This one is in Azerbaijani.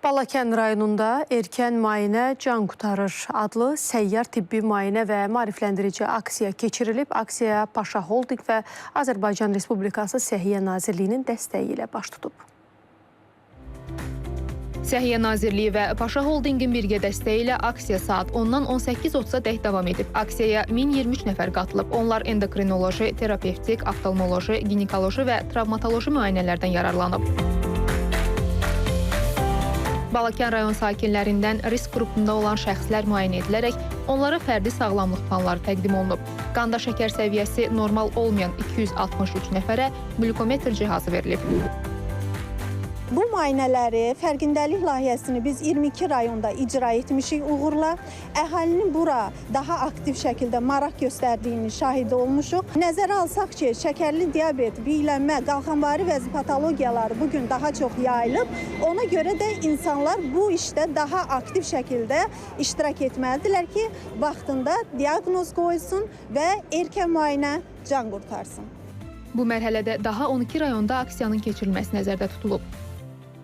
Balakən rayonunda erkən müayinə can qurtarır adlı səyyar tibbi müayinə və maarifləndirici aksiya keçirilib. Aksiyaya Paşa Holding və Azərbaycan Respublikası Səhiyyə Nazirliyinin dəstəyi ilə baş tutub. Səhiyyə Nazirliyi və Paşa Holdingin birgə dəstəyi ilə aksiya saat 10-dan 18:30-a dək davam edib. Aksiyaya 1023 nəfər qatılıb. Onlar endokrinoloji, terapevtik, oftalmoloji, ginekoloji və travmatoloji müayinələrdən yararlanıb. Balakən rayon sakinlərindən risk qrupunda olan şəxslər müayinə edilərək onlara fərdi sağlamlıq planları təqdim olunub. Qanda şəkər səviyyəsi normal olmayan 263 nəfərə qlükometr cihazı verilib. Bu müayinələri, fərqindəlik layihəsini biz 22 rayonda icra etmişik uğurla. Əhalinin bura daha aktiv şəkildə maraq göstərdiyini şahidi olmuşuq. Nəzərə alsaq ki, şəkərli diabet, biyələnmə, qalxanvari vəzi patologiyaları bugün daha çox yayılıb. Ona görə də insanlar bu işdə daha aktiv şəkildə iştirak etməlidirlər ki, vaxtında diaqnoz qoysun və erkən müayinə can qurtarsın. Bu mərhələdə daha 12 rayonda aksiyanın keçirilməsi nəzərdə tutulub.